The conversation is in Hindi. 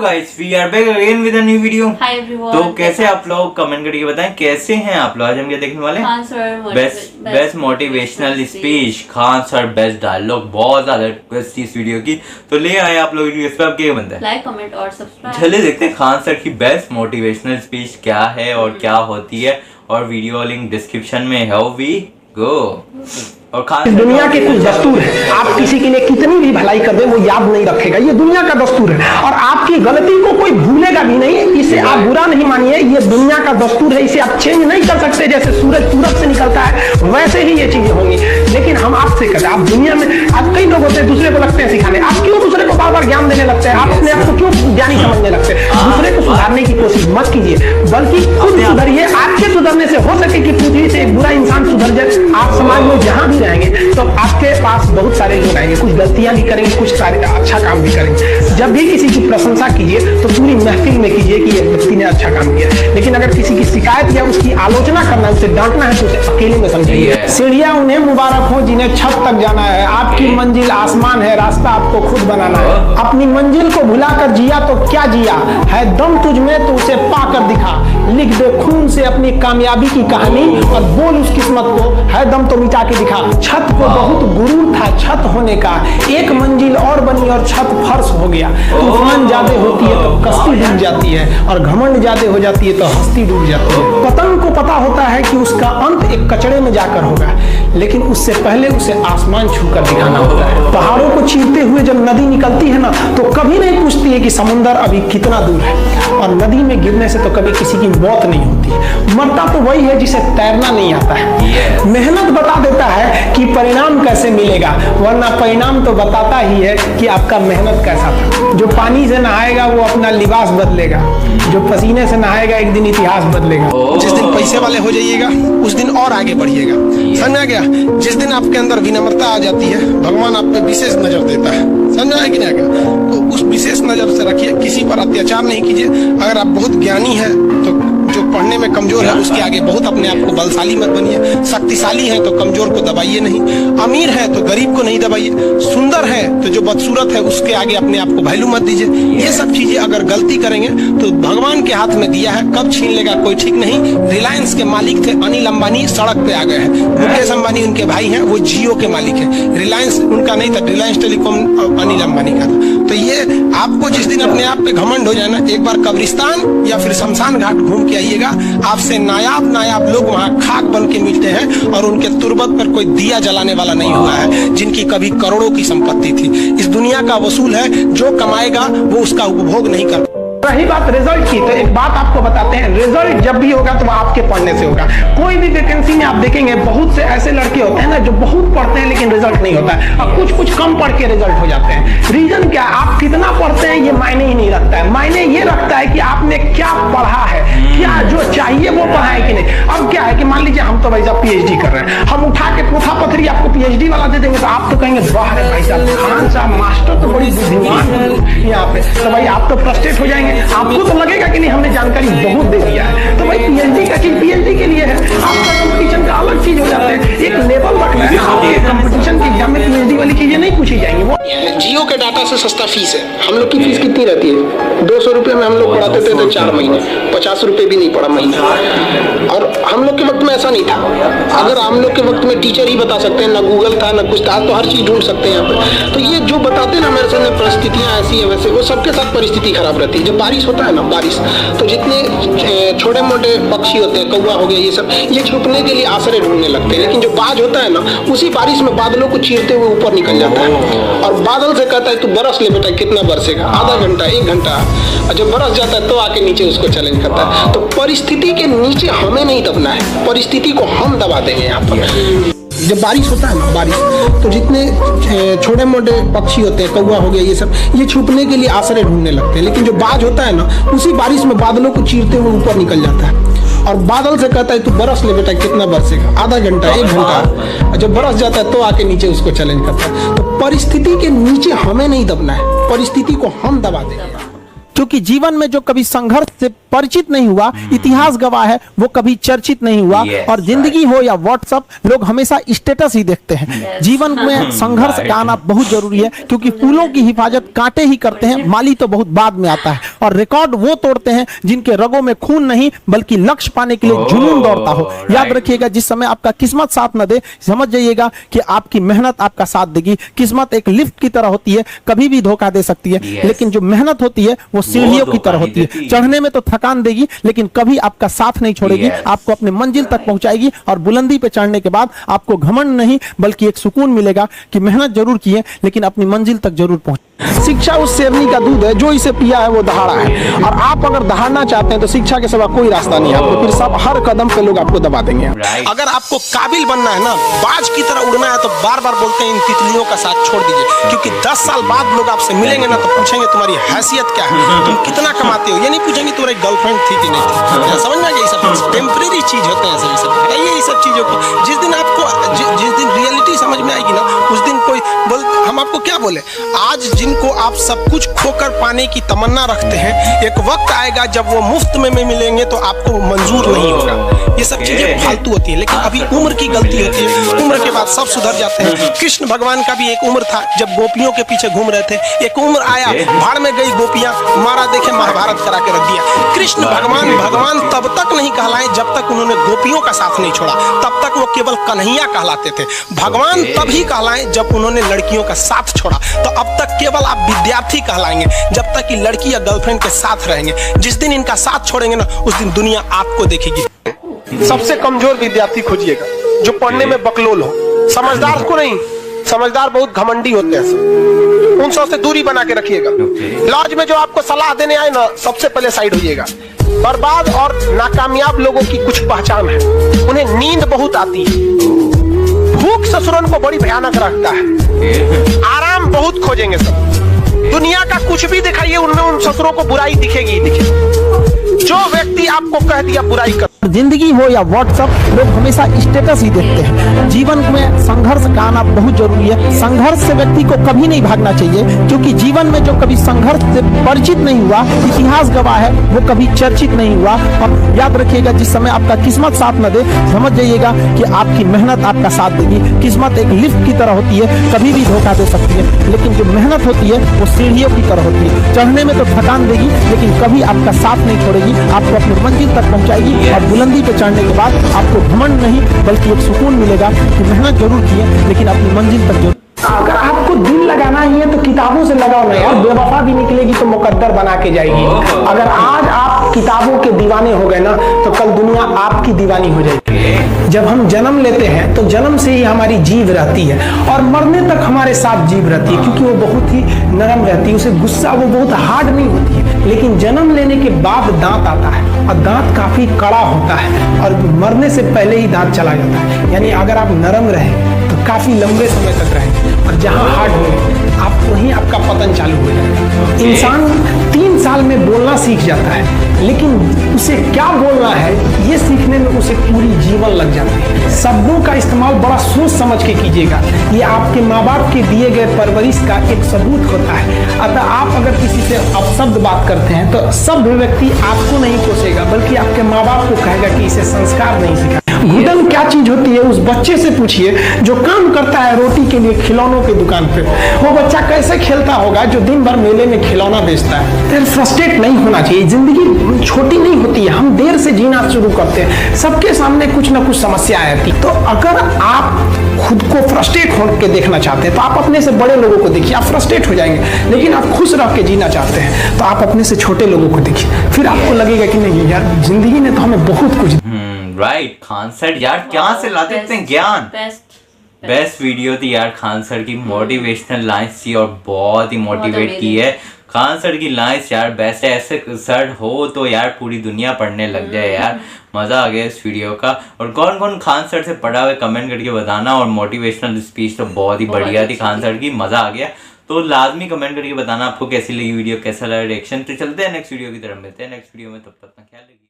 Guys, we are back again with a new video. Hi everyone. तो कैसे आप लोग कमेंट करके बताएं कैसे हैं आप लोग। आज हम क्या देखने वाले हैं? Khan sir best motivational speech, Khan sir best dialogue. बहुत ज्यादा रिक्वेस्ट थी इस वीडियो की, तो ले आए आप लोग। इस पर क्या बनता है, लाइक कमेंट और सब्सक्राइब। चलिए देखते हैं खान सर की बेस्ट मोटिवेशनल स्पीच क्या है और क्या होती है, और वीडियो लिंक डिस्क्रिप्शन में है। We go. और खान दुनिया के कुछ दस्तूर है, आप किसी के लिए कितनी भी भलाई कर दे वो याद नहीं रखेगा। ये दुनिया का दस्तूर है और आपकी गलती को कोई भूलेगा भी नहीं। इसे आप बुरा नहीं मानिए, ये दुनिया का दस्तूर है, इसे आप चेंज नहीं कर सकते। जैसे सूरज पूरब से निकलता है वैसे ही ये चीजें होंगी। लेकिन हम आपसे कहते हैं, आप दुनिया में आज कई लोग होते हैं दूसरे को लगते हैं सिखाने। आप क्यों दूसरे को बार बार ज्ञान देने लगते हैं? आप अपने आप को क्यों ज्ञानी समझने लगते हैं? दूसरे को सुधारने की कोशिश मत कीजिए, बल्कि खुद सुधरिए। आपके सुधरने से हो सके कि पृथ्वी से एक बुरा इंसान सुधर जाए। आप समाज में जहां भी रहेंगे तो आपके पास बहुत सारे लोग आएंगे, कुछ गलतियां भी करेंगे, कुछ सारे अच्छा काम भी करेंगे। जब भी किसी की प्रशंसा कीजिए तो पूरी महफिल में कीजिए कि ये व्यक्ति ने अच्छा काम किया। लेकिन अगर किसी की शिकायत या उसकी आलोचना करना, उसे डांटना है तो उसे अकेले में समझिए। सीढ़ियां उन्हें मुबारक हो जिन्हें छत तक जाना है। आपकी मंजिल आसमान है, रास्ता आपको खुद बनाना है। अपनी मंजिल को भुलाकर जिया तो क्या जिया है, दम तुझ में तो उसे पाकर दिखा। लिख दे खून से अपनी कामयाबी की कहानी और बोल उस किस्मत को, है दम तो मिटा के दिखा। छत को बहुत गुरूर था छत होने का, एक मंजिल और बनी और छत फर्श हो गया। तूफान ज्यादा होती है तो कश्ती डूब जाती है, और घमंड ज्यादा हो जाती है तो हस्ती डूब जाती है। पतंग को पता होता है कि उसका अंत एक कचड़े में जाकर होगा, लेकिन उससे पहले उसे आसमान छूकर दिखाना होता है। पहाड़ों को चीरते हुए जब नदी निकलती है ना, तो कभी नहीं पूछती है कि समुद्र अभी कितना दूर है। और नदी में गिरने से तो कभी किसी की मौत नहीं होती। मरता तो वही है जिसे तैरना नहीं आता है। मेहनत बता देता है कि परिणाम कैसे मिलेगा, वरना परिणाम तो बताता ही है कि आपका मेहनत कैसा था। जो पानी से नहाएगा वो अपना लिबास बदलेगा, जो पसीने से नहाएगा एक दिन इतिहास बदलेगा। जिस दिन पैसे वाले हो जाइएगा उस दिन और आगे बढ़िएगा, समझा गया? जिस दिन आपके अंदर विनम्रता आ जाती है, भगवान आप पे विशेष नजर देता है, समझा है कि नहीं? तो उस विशेष नजर से रखिए, किसी पर अत्याचार नहीं कीजिए। अगर आप बहुत ज्ञानी है तो जो पढ़ने में कमजोर है उसके आगे बहुत अपने आप को बलशाली मत बनिए। शक्तिशाली है तो कमजोर को दबाइए नहीं, अमीर है तो गरीब को नहीं दबाइए, सुंदर है तो जो बदसूरत है उसके आगे अपने आप को वैल्यू मत दीजिए। ये सब चीजें अगर गलती करेंगे तो भगवान के हाथ में दिया है, कब छीन लेगा कोई ठीक नहीं। रिलायंस के मालिक थे अनिल अंबानी, सड़क पे आ गए हैं। मुकेश अंबानी उनके भाई हैं, वो जियो के मालिक है। रिलायंस उनका नहीं था, रिलायंस टेलीकॉम अनिल अंबानी का था। तो ये आपको जिस दिन अपने आप पे घमंड हो जाए ना, एक बार कब्रिस्तान या फिर शमशान घाट घूम के आइएगा, आपसे नायाब लोग वहाँ खाक बन के मिलते हैं, और उनके तुरबत पर कोई दिया जलाने वाला नहीं हुआ है, जिनकी कभी करोड़ों की संपत्ति थी। इस दुनिया का वसूल है, जो कमाएगा वो उसका उपभोग नहीं कर। रही बात रिजल्ट की, तो एक बात आपको बताते हैं, रिजल्ट जब भी होगा तो आपके पढ़ने से होगा। कोई भी वैकेंसी में आप देखेंगे बहुत से ऐसे लड़के होते हैं ना जो बहुत पढ़ते हैं लेकिन रिजल्ट नहीं होता है, और कुछ कम पढ़ के रिजल्ट हो जाते हैं। रीजन क्या? आप कितना पढ़ते हैं ये मायने ही नहीं रखता है। मायने ये रखता है कि आपने क्या पढ़ा है, क्या जो चाहिए वो पढ़ा है कि नहीं। अब क्या है कि मान लीजिए हम तो भाई साहब PhD कर रहे हैं, हम उठा के पोथा पथरी आपको PhD वाला दे देंगे तो आप तो कहेंगे वाह रे भाई साहब, खान साहब मास्टर तो बड़ी बुद्धिमान है यहाँ पे। तो भाई आप तो फ्रस्ट्रेट हो जाएंगे, आपको तो लगेगा कि नहीं हमने जानकारी बहुत दे दिया है। तो भाई PhD का चीज PhD के लिए है, आपका कंपटीशन का अलग चीज हो जाता है। एक लेवल रखना है, आपके कंपटीशन के एग्जाम में PhD वाली चीजें नहीं पूछी जाएंगी। वो जियो के डाटा से सस्ता फीस है। हम लोग की फीस कितनी रहती है? 200 रुपये में हम लोग पढ़ाते थे तो 4 महीने, 50 रुपये भी नहीं पड़ा महीना। और हम लोग के वक्त में ऐसा नहीं था। अगर हम लोग के वक्त में टीचर ही बता सकते हैं, ना गूगल था ना कुछ था, तो हर चीज ढूंढ सकते हैं यहाँ पे। तो ये जो बताते ना मेरे सामने परिस्थितियाँ ऐसी है वैसे, वो सबके साथ परिस्थिति खराब रहती है। जब बारिश होता है ना, बारिश तो जितने छोटे मोटे पक्षी होते हैं, कौवा हो गया, ये सब ये छुपने के लिए आश्रय ढूंढने लगते हैं। लेकिन जो बाज होता है ना, उसी बारिश में बादलों को चीरते हुए ऊपर निकल जाता है, और बादल से कहता है तू बरस ले बेटा, कितना बरसेगा? आधा घंटा, 1 घंटा। और जब बरस जाता है तो आके नीचे उसको चैलेंज करता है। तो परिस्थिति के नीचे हमें नहीं दबना है, परिस्थिति को हम दबा देंगे यहाँ पर। जब बारिश होता है ना, बारिश तो जितने छोटे मोटे पक्षी होते हैं, कौवा हो गया, ये सब ये छुपने के लिए आश्रय ढूंढने लगते हैं। लेकिन जो बाज होता है ना, उसी बारिश में बादलों को चीरते हुए ऊपर निकल जाता है, और बादल से कहता है तू बरस ले बेटा, कितना बरसेगा? आधा घंटा, 1 घंटा। और जब बरस जाता है तो आके नीचे उसको चैलेंज करता है। तो परिस्थिति के नीचे हमें नहीं दबना है, परिस्थिति को हम दबा देंगे। क्योंकि जीवन में जो कभी संघर्ष से परिचित नहीं हुआ, इतिहास गवाह है, वो कभी चर्चित नहीं हुआ। और जिंदगी हो या व्हाट्सएप, लोग हमेशा स्टेटस ही देखते हैं। जीवन में संघर्ष का आना बहुत जरूरी है, क्योंकि फूलों की हिफाजत कांटे ही करते हैं, माली तो बहुत बाद में आता है। और रिकॉर्ड वो तोड़ते हैं जिनके रगों में खून नहीं बल्कि लक्ष्य पाने के लिए जुनून दौड़ता हो। याद रखिएगा, जिस समय आपका किस्मत साथ न दे, समझ जाइएगा कि आपकी मेहनत आपका साथ देगी। किस्मत एक लिफ्ट की तरह होती है, कभी भी धोखा दे सकती है, लेकिन जो मेहनत होती है वो सीढ़ियों की तरह होती है। चढ़ने में तो थकान देगी, लेकिन कभी आपका साथ नहीं छोड़ेगी, आपको अपने मंजिल तक पहुंचाएगी। और बुलंदी पे चढ़ने के बाद आपको घमंड नहीं बल्कि एक सुकून मिलेगा कि मेहनत जरूर की है, लेकिन अपनी मंजिल तक जरूर पहुंचे। शिक्षा उस शेरनी का दूध है, जो इसे पिया है वो दहाड़ा है। और आप अगर दहाड़ना चाहते हैं तो शिक्षा के सिवा कोई रास्ता नहीं है आपको, फिर सब हर कदम पे लोग आपको दबा देंगे। अगर आपको काबिल बनना है ना, बाज की तरह उड़ना है, तो बार बार बोलते हैं इन तितलियों का साथ छोड़ दीजिए, क्योंकि 10 साल बाद लोग आपसे मिलेंगे ना, तो पूछेंगे तुम्हारी हैसियत क्या है, तुम कितना कमाते हो। ये नहीं पूछेंगे तुम्हारी गर्लफ्रेंड थी कि नहीं थी। समझ में आ गया? ये सब टेम्परेरी चीज होते हैं सभी। सब बताइए ये सब चीजों को, जिस दिन आपको जिस दिन रियलिटी समझ में आएगी ना, उस दिन कोई हम आपको क्या बोले। आज जिनको आप सब कुछ खोकर पाने की तमन्ना रखते हैं, एक वक्त आएगा जब वो मुफ्त में मिलेंगे तो आपको मंजूर नहीं होगा। ये सब चीजें फालतू होती है, लेकिन अभी उम्र की गलती होती है। उम्र के बाद सब सुधर जाते हैं। कृष्ण भगवान का भी एक उम्र था जब गोपियों के पीछे घूम रहे थे। एक उम्र आया, भाड़ में गई गोपियां, मारा देखे महाभारत करा के रख दिया। कृष्ण भगवान तब तक नहीं कहलाए जब तक उन्होंने गोपियों का साथ नहीं छोड़ा, तब तक वो केवल कन्हैया कहलाते थे। भगवान तभी कहलाए जब उन्होंने लड़कियों का साथ छोड़ा। तो अब तक केवल आप विद्यार्थी कहलाएंगे जब तक कि लड़की या गर्लफ्रेंड के साथ रहेंगे। जिस दिन इनका साथ छोड़ेंगे ना, उस दिन दुनिया आपको देखेगी। सबसे कमजोर विद्यार्थी खोजिएगा, जो पढ़ने में बकलोल हो। समझदार को नहीं, समझदार बहुत घमंडी होते हैं। उन सब से दूरी बना के रखिएगा। लॉज में जो आपको सलाह देने आए ना, सबसे पहले साइड होइएगा। बर्बाद और नाकामयाब लोगों की कुछ पहचान है, उन्हें नींद बहुत आती है, भूख ससुरन को बड़ी भयानक रखता है, आराम बहुत खोजेंगे सब। दुनिया का कुछ भी दिखाइए, उनमें उन ससुरों को बुराई दिखेगी ही दिखेगी। जो व्यक्ति आपको कह दिया बुराई कर, जिंदगी हो या व्हाट्सएप, लोग हमेशा स्टेटस ही देखते हैं। जीवन में संघर्ष का आना बहुत जरूरी है। संघर्ष से व्यक्ति को कभी नहीं भागना चाहिए, क्योंकि जीवन में जो कभी संघर्ष से परिचित नहीं हुआ, इतिहास गवाह है, वो कभी चर्चित नहीं हुआ। और याद रखिएगा, जिस समय आपका किस्मत साथ न दे, समझ जाइएगा कि आपकी मेहनत आपका साथ देगी। किस्मत एक लिफ्ट की तरह होती है, कभी भी धोखा दे सकती है, लेकिन जो मेहनत होती है वो सीढ़ियों की तरह होती है। चढ़ने में तो थकान देगी, लेकिन कभी आपका साथ नहीं छोड़ेगी, आपको अपनी मंजिल तक पहुंचाएगी। और बुलंदी पे चढ़ने के बाद आपको घमंड नहीं बल्कि एक सुकून मिलेगा कि मेहनत जरूर की है, लेकिन अपनी मंजिल तक जरूर। अगर आपको दिल लगाना ही है तो किताबों से लगाओ ना यार। बेवफा भी निकलेगी तो मुकद्दर बना के जाएगी। अगर आज आप किताबों के दीवाने हो गए ना, तो कल दुनिया आपकी दीवानी हो जाएगी। जब हम जन्म लेते हैं तो जन्म से ही हमारी जीभ रहती है, और मरने तक हमारे साथ जीभ रहती है, क्योंकि वो बहुत ही नरम रहती है, उसे गुस्सा वो बहुत हार्ड नहीं होती है। लेकिन जन्म लेने के बाद दांत आता है, और दांत काफी कड़ा होता है, और मरने से पहले ही दांत चला जाता है। यानी अगर आप नरम रहे तो काफी लंबे समय तक रहेंगे, और जहां हार्ड होंगे आप वहीं आपका पतन चालू हो जाएगा। इंसान 3 साल में बोलना सीख जाता है, लेकिन उसे क्या बोलना है ये सीखने में उसे पूरी जीवन लग जाती है। शब्दों का इस्तेमाल बड़ा सोच समझ के कीजिएगा, ये आपके माँ बाप के दिए गए परवरिश का एक सबूत होता है। अतः आप अगर किसी से अपशब्द बात करते हैं तो सभ्य व्यक्ति आपको नहीं कोसेगा, बल्कि आपके माँ बाप को कहेगा कि इसे संस्कार नहीं सीखा। घुटन क्या चीज होती है उस बच्चे से पूछिए जो काम करता है रोटी के लिए खिलौनों की दुकान पे। वो बच्चा कैसे खेलता होगा जो दिन भर मेले में खिलौना बेचता है। फिर फ्रस्ट्रेट नहीं होना चाहिए। जिंदगी छोटी नहीं होती है, हम देर से जीना शुरू करते हैं, सबके सामने कुछ ना कुछ समस्या आती। तो अगर आप खुद को फ्रस्ट्रेट होकर देखना चाहते हैं तो आप अपने से बड़े लोगों को देखिए, आप फ्रस्ट्रेट हो जाएंगे। लेकिन आप खुश रह के जीना चाहते हैं तो आप अपने से छोटे लोगों को देखिए, फिर आपको लगेगा कि नहीं यार जिंदगी ने तो हमें बहुत कुछ। राइट, खान सर यार कहाँ से लाते इतने ज्ञान। बेस्ट वीडियो थी यार खान सर की, मोटिवेशनल लाइन्स थी और बहुत ही मोटिवेट की है। खान सर की लाइन्स यार बेस्ट है। ऐसे सर हो तो यार पूरी दुनिया पढ़ने लग जाए यार। मज़ा आ गया इस वीडियो का। और कौन कौन खान सर से पढ़ा हुआ कमेंट करके बताना। और मोटिवेशनल स्पीच तो बहुत ही बढ़िया थी खान सर की, मज़ा आ गया। तो लाजमी कमेंट करके बताना आपको कैसी लगी वीडियो, कैसा लगा रिएक्शन। तो चलते हैं नेक्स्ट वीडियो की तरफ, मिलते हैं नेक्स्ट वीडियो में, तब तक ख्याल रखिए।